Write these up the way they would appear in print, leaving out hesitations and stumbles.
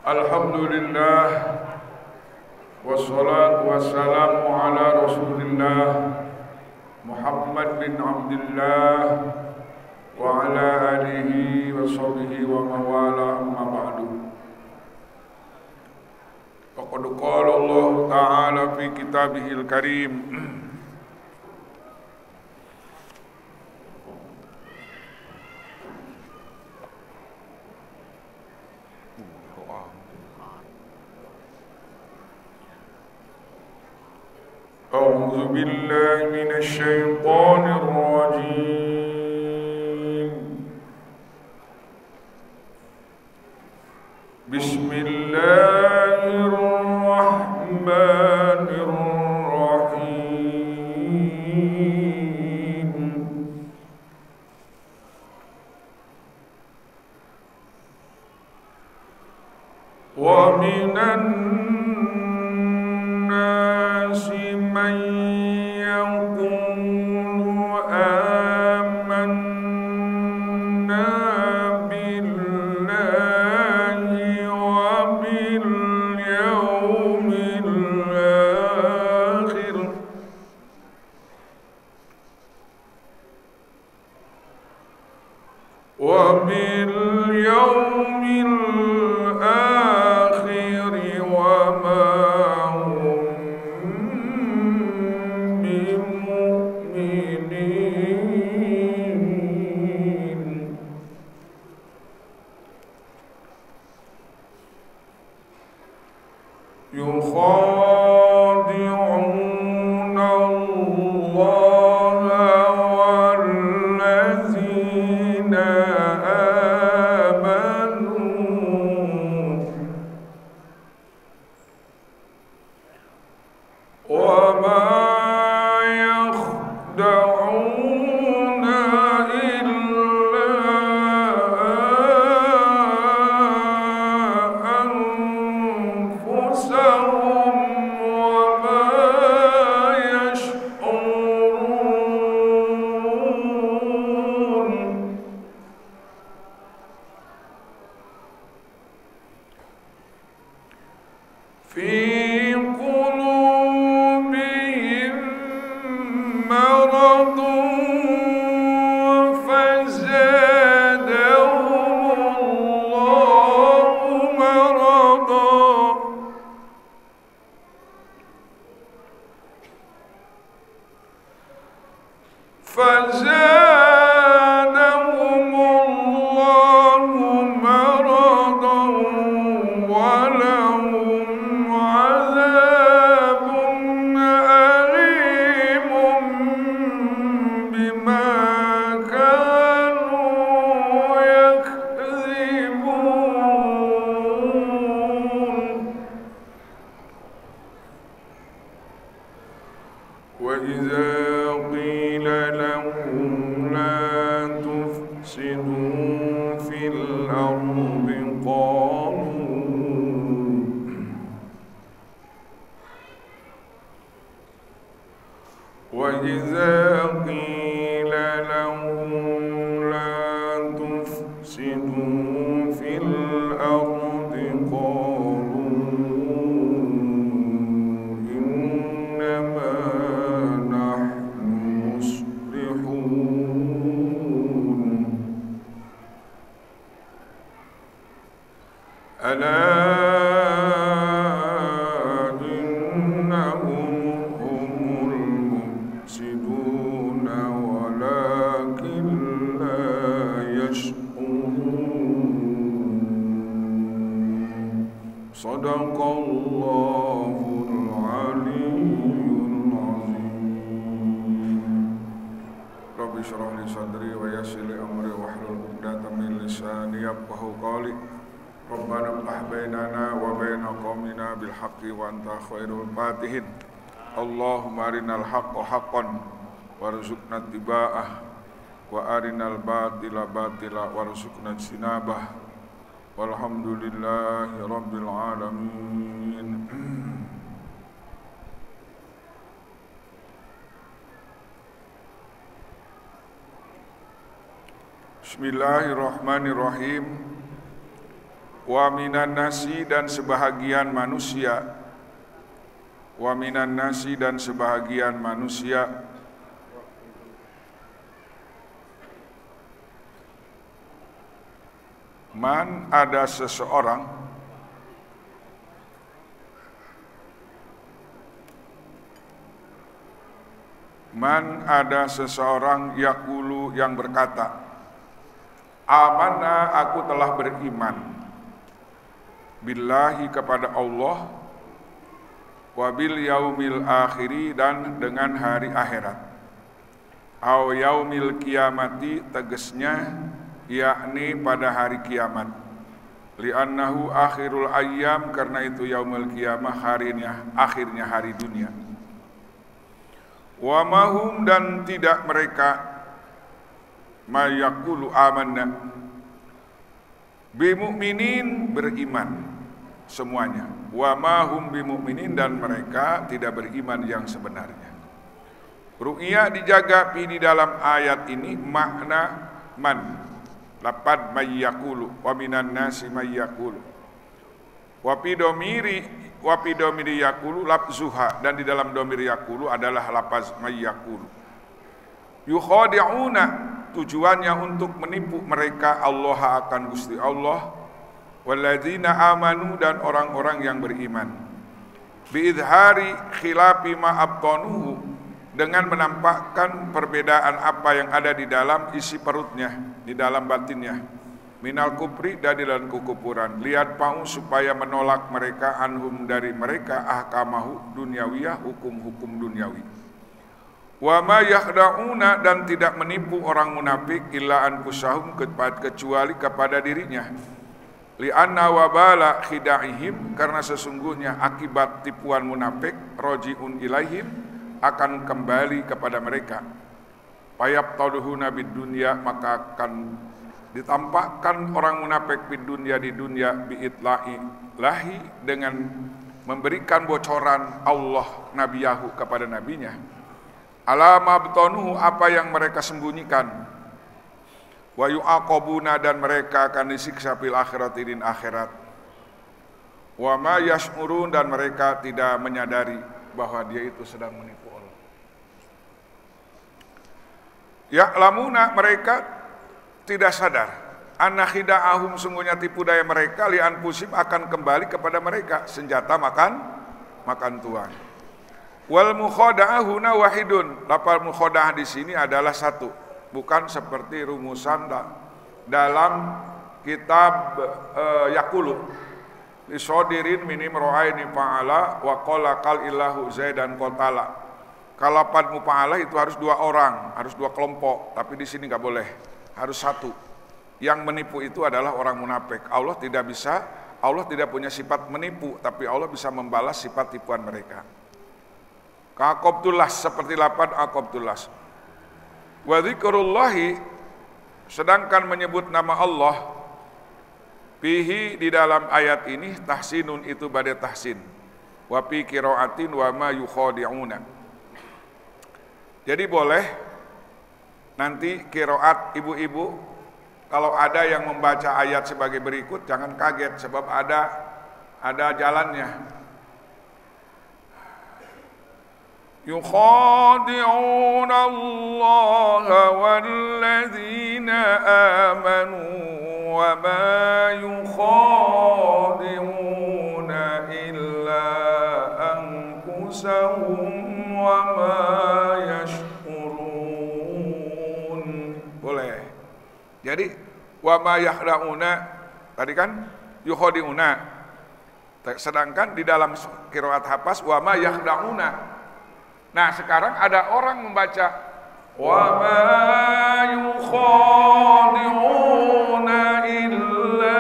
Alhamdulillah, wassalatu wassalamu ala Rasulillah Muhammad bin Abdullah wa ala alihi wa sahbihi wa mawala, amma ba'du. Faqad qala Allah ta'ala fi kitabihil karim, أعوذ بالله من الشيطان الرجيم. بسم الله الرحمن الرحيم. ومن الناس من يقول آمنا بالله وباليوم الآخر وما هم بمؤمنين. يخادعون الله والذين آمنوا وما يخدعون إلا أنفسهم وما يشعرون. في قلوبهم مرض فزادهم الله مرضا ولهم عذاب أليم بما كانوا يكذبون. وإذا قيل لهم لا تفسدوا في الأرض قالوا إنما نحن مصلحون. ألا إنهم هم المفسدون ولكن لا يشعرون. صدق الله العلي العظيم. رب اشرح لي صدري ويسر لي أمري واحلل عقدة من لساني يفقهوا قولي. ربنا افتح بيننا وبين قومنا بالحق وأنت خير الفاتحين. اللهم أرنا الحق حقا وارزقنا اتباعه وأرنا الباطل باطلا وارزقنا اجتنابه. Walhamdulillahi Rabbil Alamin. Bismillahirrahmanirrahim. wa minan nasi dan sebahagian manusia, wa minan nasi dan sebahagian manusia, man ada seseorang, man ada seseorang yaqulu yang berkata, amanna aku telah beriman, billahi kepada Allah, wa bil yaumil akhiri dan dengan hari akhirat, au yaumil kiamati tegesnya yakni pada hari kiamat, li'annahu akhirul ayyam karena itu yaumul kiamah akhirnya hari dunia, wa mahum dan tidak mereka mayaqulu amanna bimu'minin beriman semuanya, wa mahum bimu'minin dan mereka tidak beriman yang sebenarnya. Ru'ya dijaga di dalam ayat ini makna man, lapad mayyaqulu, wa minan nasi mayyaqulu, wa pidomiri yaqulu labzuha, dan di dalam domir yaqulu adalah lapaz mayyaqulu. Yukhadi'una tujuannya untuk menipu mereka Allah akan Gusti Allah, walladzina amanu dan orang-orang yang beriman, biidhari khilafi ma abtanuhu dengan menampakkan perbedaan apa yang ada di dalam isi perutnya, di dalam batinnya, minal kufri dari dalam kekufuran, lihat pau supaya menolak mereka anhum dari mereka ahkamahu dunyawiyah hukum-hukum duniawi, wa ma yakhda'una dan tidak menipu orang munafik illa anfusahum kecuali kepada dirinya, li'anna wabala khida'ihim karena sesungguhnya akibat tipuan munafik roji'un ilaihim akan kembali kepada mereka, fayabtaduhuna bid dunya maka akan ditampakkan orang munafik bid dunya di dunia biitlahi lahi dengan memberikan bocoran Allah nabiyahu kepada nabinya, alama btonuhu apa yang mereka sembunyikan, wa yu'aqabuna dan mereka akan disiksa fil akhirati din akhirat, wa ma yash'urun dan mereka tidak menyadari bahwa dia itu sedang menipu Allah. Ya'lamuna mereka tidak sadar, anna khida'ahum sungguhnya tipu daya mereka li'an pusim akan kembali kepada mereka, senjata makan tuan. Wal mukhada'ahuna wahidun, lafal mukhada'ah di sini adalah satu, bukan seperti rumusan dalam kitab Yaqulu isodirin minim ro'aini fa'ala wa qala qal illahu zaidan qatala. Kalau pad mufa'alah itu harus dua orang, harus dua kelompok, tapi di sini nggak boleh, harus satu. Yang menipu itu adalah orang munafik. Allah tidak punya sifat menipu, tapi Allah bisa membalas sifat tipuan mereka. Ka'aqabtulas seperti lapad aqabtulas. Wa dzikrullahi sedangkan menyebut nama Allah fihi di dalam ayat ini tahsinun itu badai tahsin, wa fi qiraatin wa ma yukhadi'una. Jadi boleh nanti qiraat ibu-ibu kalau ada yang membaca ayat sebagai berikut jangan kaget sebab ada jalannya. Yukhadi'una Allah walladzina amanu wa ma yukhadi'una illa anfusahum wa ma yash'urun. Boleh. Jadi wa ma yakhda'una tadi kan yukhadi'una. Sedangkan di dalam qiraat Hafs wa ma yakhda'una. Nah, sekarang ada orang membaca wa ma yukhadi'una illa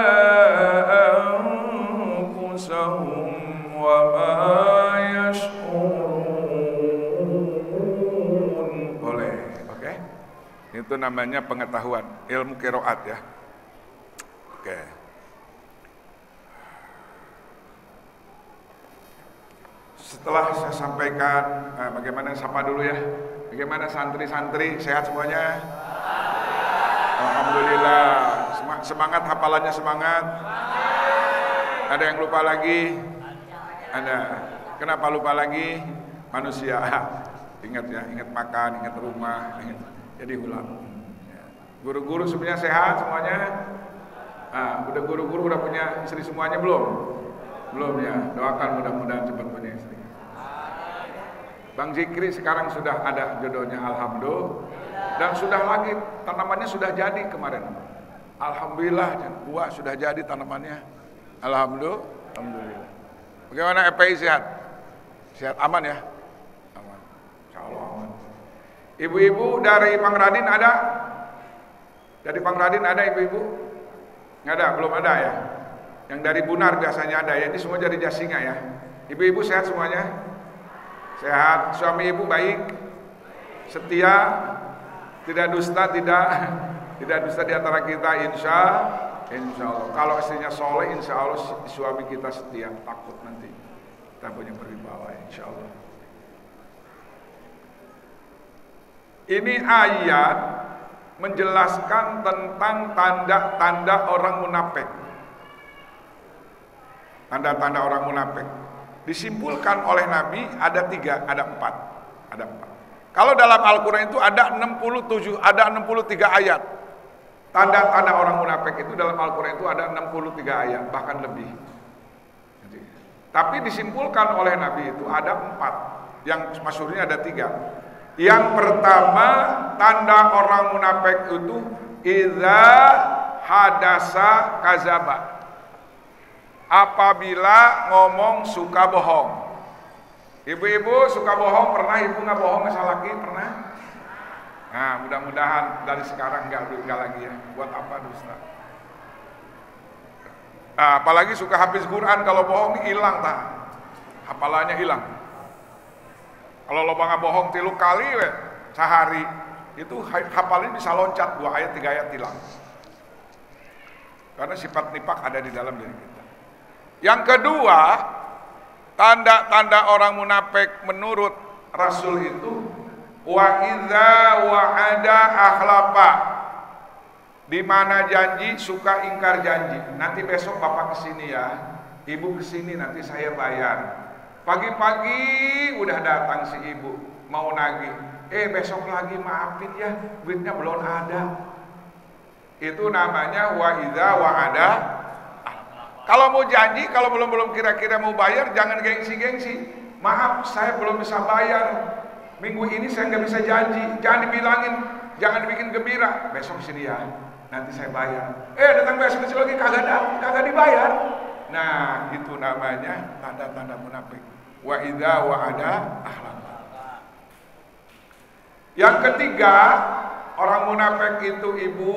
anfusahum wa ma yash'urun. Boleh, oke? Itu namanya pengetahuan, ilmu qiraat ya. Oke. Setelah saya sampaikan bagaimana, sapa dulu ya. Bagaimana santri-santri, sehat semuanya? Alhamdulillah. Semangat hafalannya, semangat. Ada yang lupa lagi? Ada. Kenapa lupa lagi? Manusia. Ingat ya, ingat makan, ingat rumah, ingat. Jadi ulang. Guru-guru sebenarnya sehat semuanya? Udah guru-guru udah punya istri semuanya belum? Belum ya. Doakan mudah-mudahan cepat punya istri. Bang Zikri sekarang sudah ada jodohnya, alhamdulillah. Dan sudah lagi tanamannya sudah jadi kemarin. Alhamdulillah, buah sudah jadi tanamannya. Alhamdulillah. Alhamdulillah. Bagaimana FPI sehat? Sehat aman ya? Aman. Insyaallah aman. Ibu-ibu dari Pangradin ada? Dari Pangradin ada ibu-ibu? Nggak ada, belum ada ya. Yang dari Bunar biasanya ada ya. Ini semua dari Jasinga ya. Ibu-ibu sehat semuanya? Sehat. Suami ibu baik? Setia? Tidak dusta, tidak dusta di antara kita, insya Allah. Kalau istrinya soleh, insya Allah suami kita setia. Takut nanti kita punya berwibawa, insya Allah. Ini ayat menjelaskan tentang tanda-tanda orang munafik. Tanda-tanda orang munafik disimpulkan oleh Nabi ada 3, ada 4. Kalau dalam Al-Quran itu ada 67, ada 63 ayat. Tanda-tanda orang munafik itu dalam Al-Quran itu ada 63 ayat, bahkan lebih. Tapi disimpulkan oleh Nabi itu ada 4. Yang maksudnya ada 3. Yang pertama, tanda orang munafik itu idza hadasa kazaba. Apabila ngomong suka bohong. Ibu-ibu suka bohong, pernah ibu nggak bohong sama laki? Pernah? Nah, mudah-mudahan dari sekarang nggak lagi ya. Buat apa dusta? Nah, apalagi suka hafiz Quran, kalau bohong hilang tak? Hafalannya hilang. Kalau lo bangga bohong 3 kali sehari, itu hafalnya bisa loncat 2 ayat 3 ayat hilang. Karena sifat nifak ada di dalam diri kita. Yang kedua, tanda-tanda orang munafik menurut Rasul itu wa idza wa'ada akhlafa. Di mana janji suka ingkar janji. Nanti besok Bapak kesini ya, Ibu kesini nanti saya bayar. Pagi-pagi udah datang si ibu mau nagih. Besok lagi maafin ya, duitnya belum ada. Itu namanya wa idza wa'ada. Kalau mau janji, kalau belum kira-kira mau bayar, jangan gengsi-gengsi. Maaf, saya belum bisa bayar. Minggu ini saya nggak bisa janji. Jangan dibilangin, jangan dibikin gembira. Besok sini ya, nanti saya bayar. Datang besok lagi kagak dibayar. Nah, itu namanya tanda-tanda munafik. Wa idza wa'ada akhlafa. Yang ketiga, orang munafik itu ibu,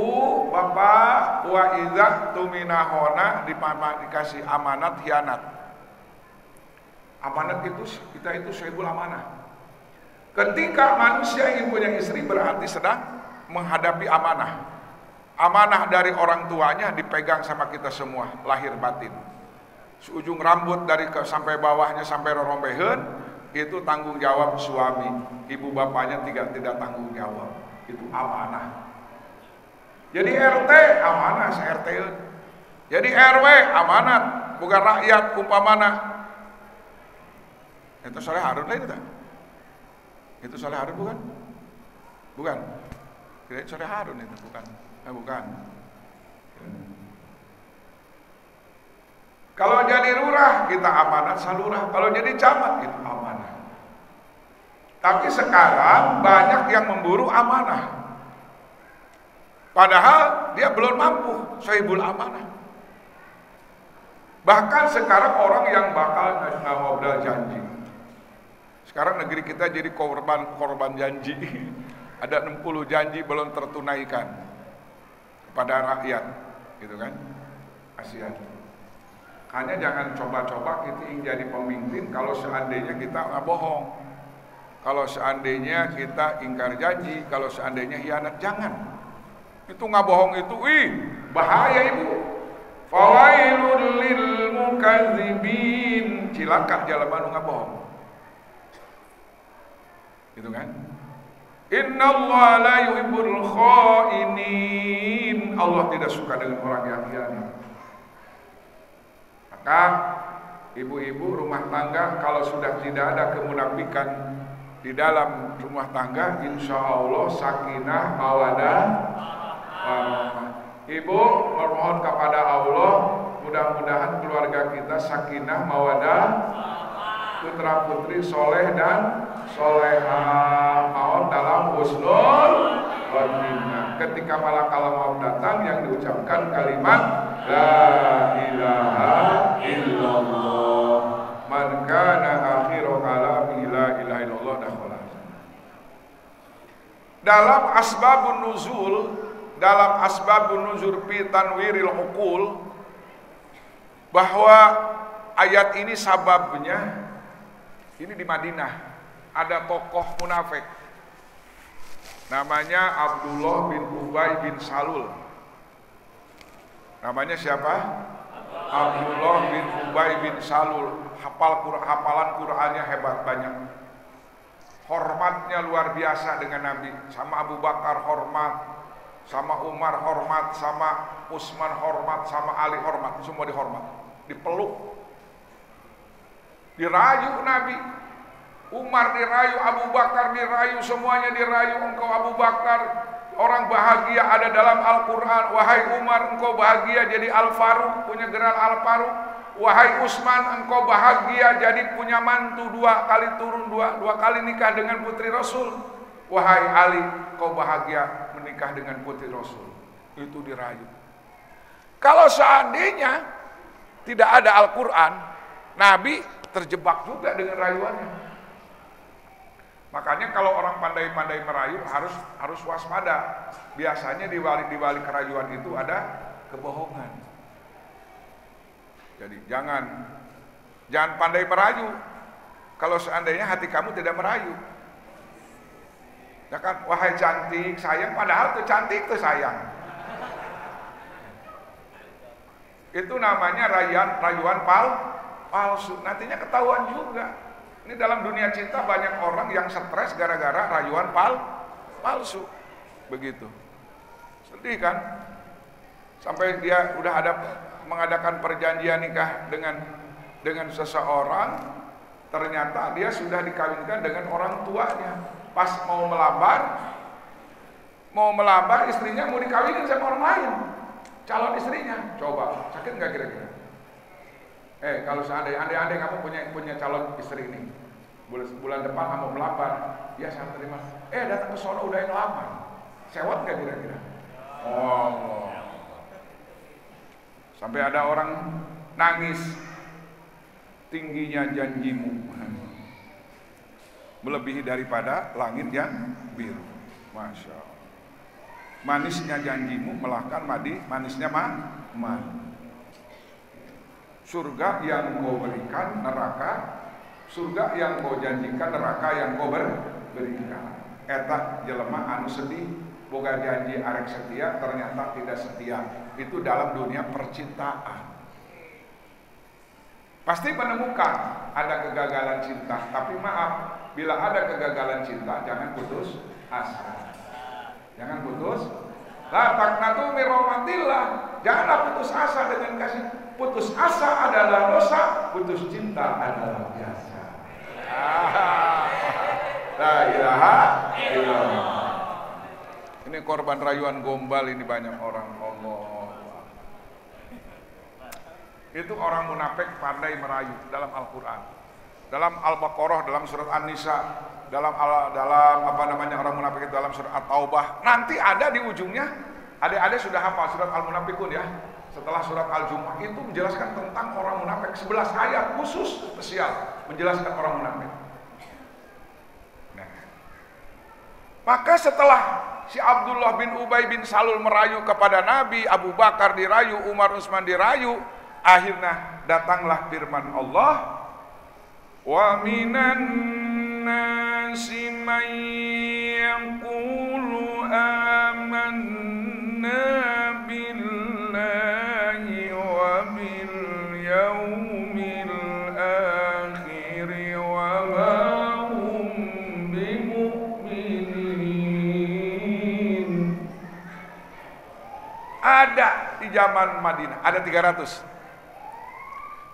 bapak, wa idza tuminahona dikasih amanat hianat. Amanat itu kita itu sahibul amanah. Ketika manusia ingin punya istri berarti sedang menghadapi amanah. Amanah dari orang tuanya dipegang sama kita semua, lahir batin. Seujung rambut dari sampai bawahnya sampai rorombeheun itu tanggung jawab suami. Ibu bapaknya tidak tanggung jawab. Itu amanah. Jadi RT amanah RT. Jadi RW amanat, bukan rakyat umpamana. Itu Soleh Harun lah itu tak? Itu Soleh Harun bukan? Bukan. Kira Soleh Harun itu bukan. Bukan. Kalau jadi lurah kita amanat salurah. Kalau jadi camat itu amanah. Tapi sekarang banyak yang memburu amanah. Padahal dia belum mampu sahibul amanah. Bahkan sekarang orang yang bakal ngobrol janji. Sekarang negeri kita jadi korban janji. Ada 60 janji belum tertunaikan kepada rakyat, gitu kan? Kasihan. Hanya jangan coba-coba kita ingin jadi pemimpin kalau seandainya kita nggak bohong. Kalau seandainya kita ingkar janji, kalau seandainya hianat, jangan. Itu nggak bohong itu, bahaya ibu. Fawailul lil mukadzibin. Cilaka jalaman nggak bohong. Gitu kan? Innallaha la yuhibbul khainin. Allah tidak suka dengan orang yang hianat. Maka ibu-ibu rumah tangga kalau sudah tidak ada kemunafikan di dalam rumah tangga, insya Allah sakinah mawadah warahmah. Ibu memohon kepada Allah, mudah-mudahan keluarga kita sakinah mawadah, putra putri soleh dan solehah, maut dalam husnul khotimah. Ketika malakal maut datang, yang diucapkan kalimat la ilaha illallah, man kana akhiru kalami la ilaha illallah dakhala. Dalam asbabun nuzul fi tanwiril uqul, bahwa ayat ini sababnya ini di Madinah ada tokoh munafik namanya Abdullah bin Ubay bin Salul. Namanya siapa? Abdullah bin Ubay bin Salul. Hafalan Qur'annya hebat banyak. Hormatnya luar biasa dengan Nabi. Sama Abu Bakar hormat, sama Umar hormat, sama Utsman hormat, sama Ali hormat, semua dihormat, dipeluk, dirayu Nabi. Umar dirayu, Abu Bakar dirayu, semuanya dirayu. Engkau Abu Bakar orang bahagia ada dalam Al-Quran. Wahai Umar, engkau bahagia jadi Al-Faruq, punya gelar Al-Faruq. Wahai Utsman, engkau bahagia jadi punya mantu, dua kali nikah dengan putri Rasul. Wahai Ali, engkau bahagia menikah dengan putri Rasul. Itu dirayu. Kalau seandainya tidak ada Al-Quran, Nabi terjebak juga dengan rayuannya. Makanya kalau orang pandai-pandai merayu harus waspada. Biasanya di balik kerayuan itu ada kebohongan. Jadi jangan pandai merayu kalau seandainya hati kamu tidak merayu. Ya kan, wahai cantik sayang, padahal tuh cantik tuh sayang. Itu namanya rayuan palsu. Nantinya ketahuan juga. Ini dalam dunia cinta banyak orang yang stres gara-gara rayuan palsu. Begitu. Sedih kan? Sampai dia udah ada mengadakan perjanjian nikah dengan seseorang, ternyata dia sudah dikawinkan dengan orang tuanya. Pas mau melamar istrinya mau dikawinin sama orang lain, calon istrinya. Coba, sakit nggak kira-kira? Kalau seandainya kamu punya calon istri ini, bulan depan kamu melamar, ya saya terima. Datang ke sono udah yang lamar, sewot nggak kira-kira? Oh, sampai ada orang nangis, tingginya janjimu melebihi daripada langit yang biru. Masya Allah. Manisnya janjimu melahkan manisnya madu. Surga yang kau berikan, neraka. Surga yang kau janjikan, neraka yang kau berikan. Eta jelema anu sedih, boga janji arek setia, ternyata tidak setia. Itu dalam dunia percintaan. Pasti menemukan ada kegagalan cinta, tapi maaf, bila ada kegagalan cinta, jangan putus asa. Jangan putus. La taqnatu min rahmatillah. Janganlah putus asa dengan kasih. Putus asa adalah dosa, putus cinta adalah biasa. La ilaha illallah. Ini korban rayuan gombal ini banyak orang. Allah. Itu orang munafik pandai merayu dalam Al-Quran. Dalam Al-Baqarah, dalam surat An-Nisa, dalam orang munafik itu dalam surat At-Taubah. Nanti ada di ujungnya, adik-adik sudah hafal surat Al-Munafikun ya. Setelah surat Al-Jumu'ah itu menjelaskan tentang orang munafik, 11 ayat khusus spesial menjelaskan orang munafik. Nah, maka setelah si Abdullah bin Ubay bin Salul merayu kepada Nabi, Abu Bakar dirayu, Umar Utsman dirayu, akhirnya datanglah firman Allah, wa minan nasi man yaqulu amanna billahi wa bil yaumil akhir wa ma hum bimu'minin. Ada di zaman Madinah, ada 300.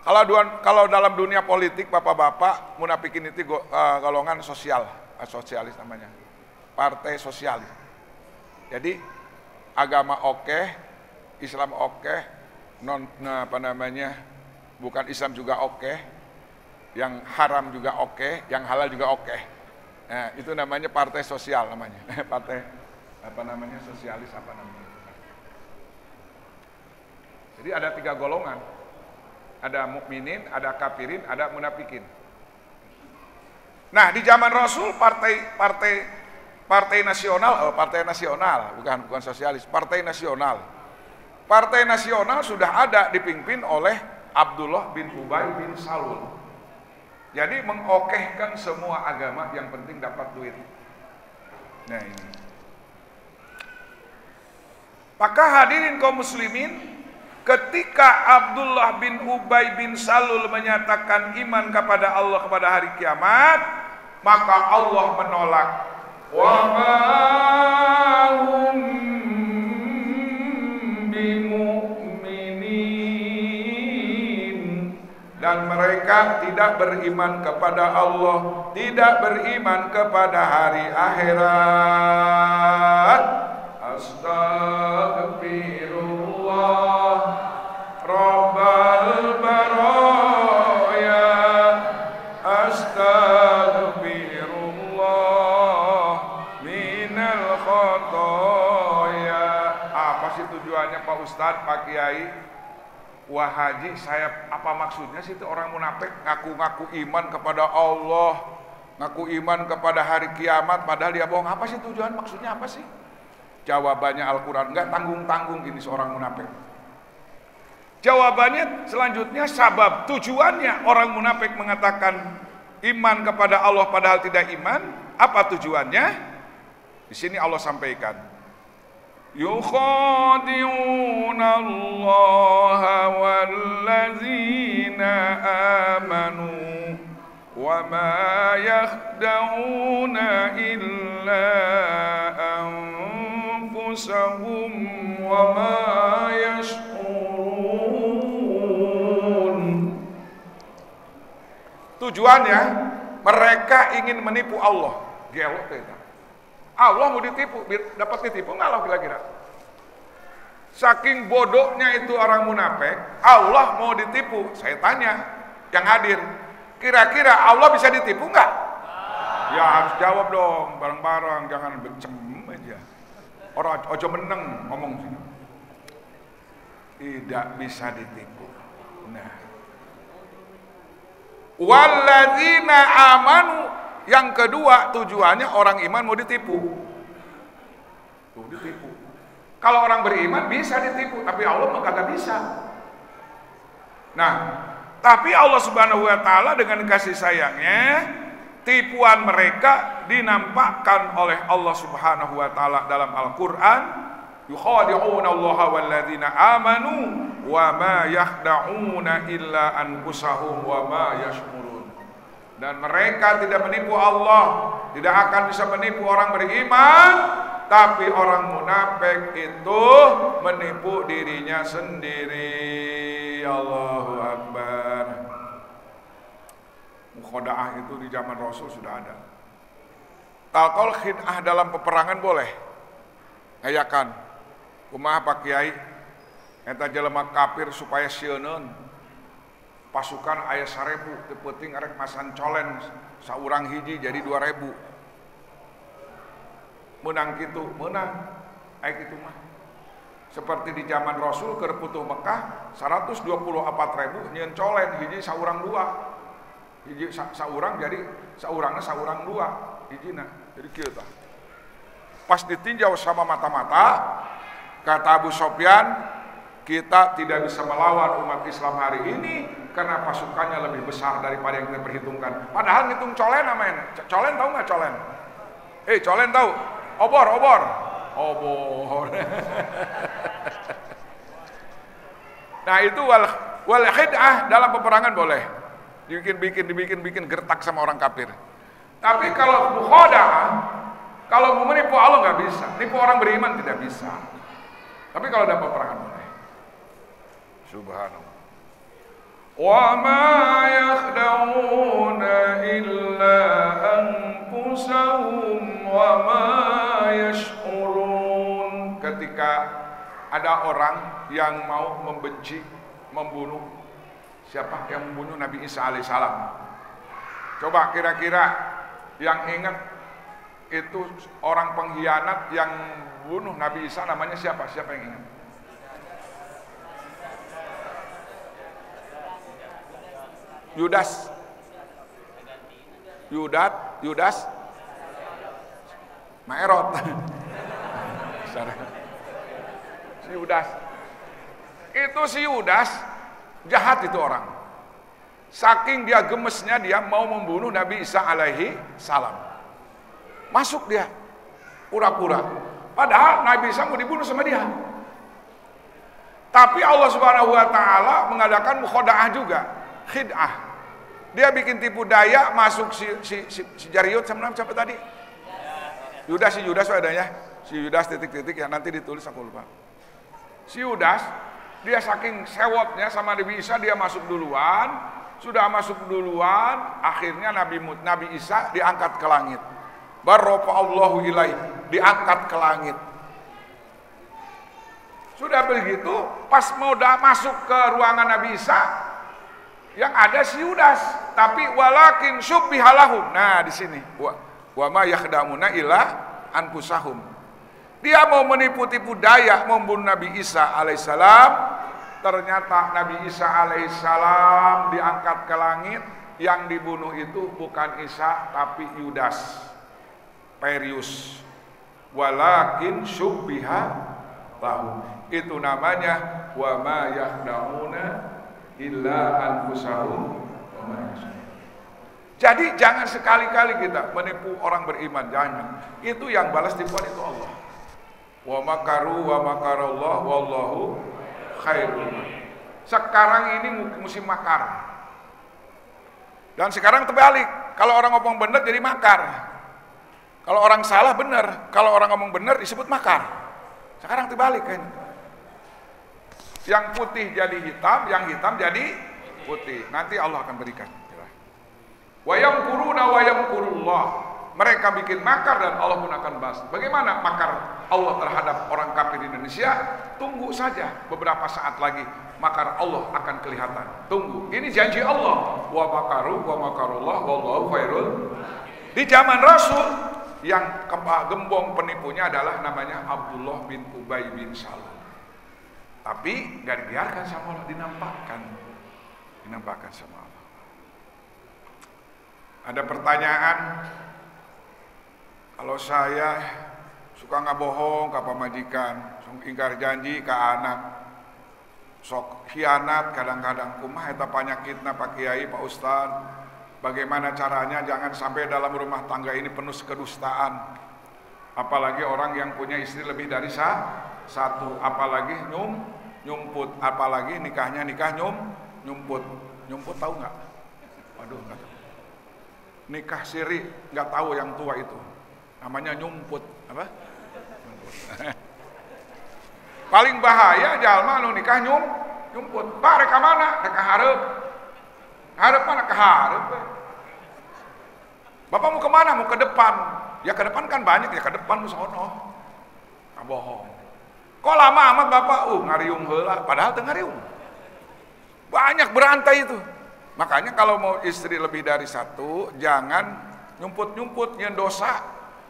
Kalau dalam dunia politik, bapak-bapak, munafikin itu golongan sosialis namanya, partai sosialis. Jadi agama oke, Islam oke, bukan Islam juga oke, yang haram juga oke, yang halal juga oke. Nah, itu namanya partai sosial namanya, partai sosialis namanya. Jadi ada 3 golongan. Ada mukminin, ada kafirin, ada munafikin. Nah, di zaman Rasul partai nasional, bukan sosialis, partai nasional. Partai nasional sudah ada dipimpin oleh Abdullah bin Ubay bin Salul. Jadi mengokehkan semua agama yang penting dapat duit. Nah ini. Maka hadirin kaum muslimin, ketika Abdullah bin Ubay bin Salul menyatakan iman kepada Allah kepada hari kiamat, maka Allah menolak. Wa ma hum bimu'minin. Dan mereka tidak beriman kepada Allah, tidak beriman kepada hari akhirat. Astagfirullah Rabbal baraya, astagfirullah minal khotoya. Apa sih tujuannya Pak Ustadz, Pak Kiai, Wah Haji? Apa maksudnya sih itu orang munafik ngaku-ngaku iman kepada Allah, ngaku iman kepada hari kiamat, padahal dia bohong? Apa sih tujuan, maksudnya apa sih? Jawabannya Al-Quran, enggak tanggung-tanggung ini seorang munafik. Jawabannya selanjutnya, sabab tujuannya orang munafik mengatakan iman kepada Allah padahal tidak iman. Apa tujuannya? Di sini Allah sampaikan, yukhadi'una Allaha wallazina amanu wa ma yakhda'una illa anfusahum wa ma yash'urun. Tujuannya mereka ingin menipu Allah. Gelok kita. Allah mau ditipu, dapat ditipu nggak Allah kira-kira? Saking bodohnya itu orang munafik, Allah mau ditipu. Saya tanya yang hadir, kira-kira Allah bisa ditipu nggak? Ya harus jawab dong, bareng-bareng, jangan becem aja. Orang ojo meneng ngomong sini. Tidak bisa ditipu. Nah, walladzina amanu, yang kedua tujuannya orang iman mau ditipu. Tuh, ditipu. Kalau orang beriman bisa ditipu, tapi Allah mah kagak bisa. Nah, tapi Allah Subhanahu wa taala dengan kasih sayangnya, tipuan mereka dinampakkan oleh Allah Subhanahu wa taala dalam Al-Qur'an, yukhadi'una Allaha walladzina amanu wa ma yakhda'una illa anfusahum wa ma yash'urun. Dan mereka tidak menipu Allah, tidak akan bisa menipu orang beriman, tapi orang munafik itu menipu dirinya sendiri. Allahu Akbar. Mukhoda'ah itu di zaman Rasul sudah ada. Talqol khid'ah dalam peperangan boleh. Ngayakan kumaha Pak Kiai eta jelema kafir supaya sieunun pasukan aya 1000 teu peuting arek masan colen saurang hiji jadi 2000. Menang kitu, menang. Aya kitu mah. Seperti di zaman Rasul keur putuh Mekah 124.000 nyeun colen hiji saurang 2. Hiji saurang jadi saurangna saurang 2 hijina. Jadi kieu tah. Pas ditinjau sama mata-mata, kata Abu Sofyan, kita tidak bisa melawan umat Islam hari ini karena pasukannya lebih besar daripada yang kita perhitungkan. Padahal ngitung colen namanya. Colen tahu nggak colen? Colen tahu? Obor. Nah itu wal khid'ah dalam peperangan boleh. Dibikin gertak sama orang kafir. Tapi kalau mukhoda'ah, kalau mau menipu Allah nggak bisa, nipu orang beriman tidak bisa. Tapi kalau dalam peperangan boleh. Subhanallah. Wa ma yakhda'una illa anfusahum wa ma yash'urun. Ketika ada orang yang mau membenci, membunuh, siapa yang membunuh Nabi Isa alaihissalam? Coba kira-kira yang ingat itu orang pengkhianat yang bunuh Nabi Isa namanya siapa? Siapa yang ingat? Yudas. Maerot. Si Yudas. Itu si Yudas jahat itu orang. Saking dia gemesnya dia mau membunuh Nabi Isa alaihi salam. Masuk dia pura-pura. Padahal Nabi Isa mau dibunuh sama dia. Tapi Allah Subhanahu wa taala mengadakan mukhoda'ah juga, khid'ah. Dia bikin tipu daya masuk si Jariut sama siapa tadi? Yudas, si Yudas adanya. Si Yudas titik-titik ya nanti ditulis aku lupa. Si Yudas dia saking sewotnya sama Nabi Isa dia masuk duluan, sudah masuk duluan, akhirnya Nabi Isa diangkat ke langit. Barrafa'allahu ilaih, diangkat ke langit. Sudah begitu, pas mau masuk ke ruangan Nabi Isa, yang ada si Yudas, tapi walakin syubbihalahum. Nah, di sini wa ma yakhdamuna illa anfusahum. Dia mau menipu-tipu daya membunuh Nabi Isa alaihissalam. Ternyata Nabi Isa alaihissalam diangkat ke langit. Yang dibunuh itu bukan Isa tapi Yudas Perius. Walakin syubbiha lahu. Itu namanya wa ma yakhdamuna illa anfusahum. Jadi jangan sekali-kali kita menipu orang beriman, jangan. Itu yang balas tipuan itu Allah. Wa makaru wa makarallah wallahu khairul. Sekarang ini musim makar. Dan sekarang terbalik. Kalau orang ngomong benar jadi makar. Kalau orang salah benar. Kalau orang ngomong benar disebut makar. Sekarang terbalik kan. Yang putih jadi hitam, yang hitam jadi putih. Nanti Allah akan berikan. Wa yamkuruna wa yamkurullah. Mereka bikin makar dan Allah pun akan balas. Bagaimana makar Allah terhadap orang kafir di Indonesia? Tunggu saja beberapa saat lagi makar Allah akan kelihatan. Tunggu. Ini janji Allah. Wa makaru wa makarullah wallahu khairul. Di zaman Rasul yang gembong penipunya adalah namanya Abdullah bin Ubay bin Salul. Tapi gak dibiarkan sama Allah, dinampakkan sama Allah. Ada pertanyaan, kalau saya suka nggak bohong ke pamajikan, ingkar janji ke anak, sok khianat kadang-kadang, kumaha eta panyakitna Pak Kiai, Pak Ustad, bagaimana caranya jangan sampai dalam rumah tangga ini penuh kedustaan, apalagi orang yang punya istri lebih dari satu, apalagi nyumput, apalagi nikahnya nikah nyumput tahu nggak? Waduh nggak tahu. Nikah siri nggak tahu yang tua itu, namanya nyumput apa? Paling bahaya jalma nu nikah nyumput. Pak reka mana? Reka hareup mana ke hareup? Bapak mau kemana? Mau ke depan. Ya ke depan kan banyak ya, ke depan sono. Bohong. Kok lama amat Bapak? Ngariung heula, padahal teu ngariung. Banyak berantai itu. Makanya kalau mau istri lebih dari satu, jangan nyumput-nyumput, nyen dosa.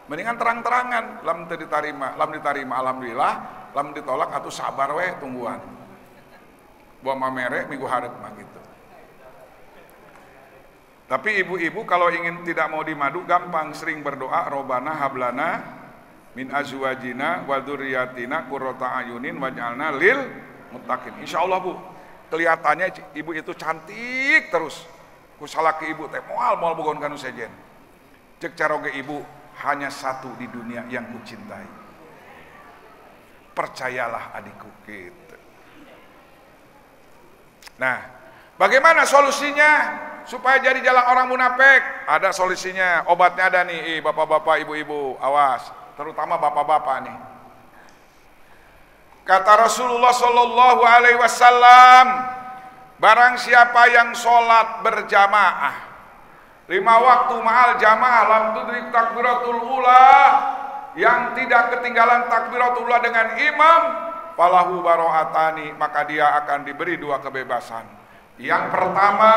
Mendingan terang-terangan, lam diterima, alhamdulillah, lam ditolak atuh sabar we tungguan. Buah mamere minggu hareup mah gitu. Tapi ibu-ibu kalau ingin tidak mau dimadu gampang, sering berdoa Robbana hablana min azwajina wa dzurriyyatina qurrata ayunin waj'alna lil muttaqin. Insyaallah Bu, kelihatannya ibu itu cantik terus. Ku salaki ibu teh moal bogon kanu sejen. Cek caroge ibu hanya satu di dunia yang kucintai. Percayalah adikku gitu. Nah, bagaimana solusinya supaya jadi jalan orang munafik? Ada solusinya, obatnya ada nih, bapak-bapak, ibu-ibu, awas, terutama bapak-bapak nih. Kata Rasulullah Shallallahu Alaihi Wasallam, barang siapa yang sholat berjamaah 5 waktu ma'al jamaah lam tudrik takbiratul ula, yang tidak ketinggalan takbiratul ula dengan imam, falahu baro'atani, maka dia akan diberi 2 kebebasan. Yang pertama,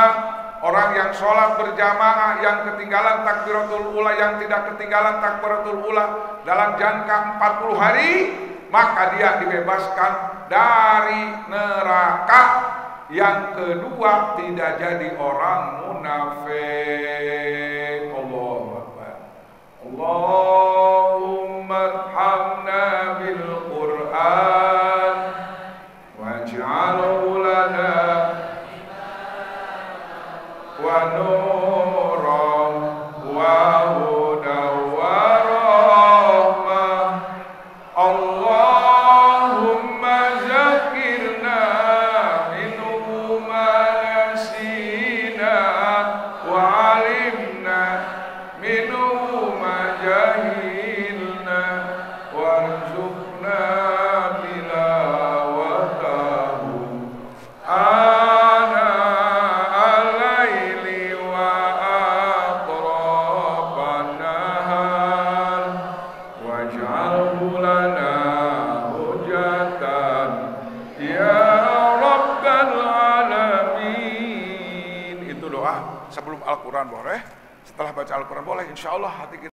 orang yang sholat berjamaah yang ketinggalan takbiratul ula, yang tidak ketinggalan takbiratul ula dalam jangka 40 hari, maka dia dibebaskan dari neraka. Yang kedua, tidak jadi orang munafik. Allahu Akbar. Allahumma arhamna bil Qur'an waj'alhu lana wa nuran wa hudan wa rahmah. Allahumma zakirna minhu ma nasina wa alimna minhu ma jahilna warzuqna tilawatahu ana al-laili wa atraban nahar waj'alhu lana hujatan ya rabbal alamin. Itu doa sebelum Al-Quran boleh, setelah baca Al-Quran boleh, insya Allah hati kita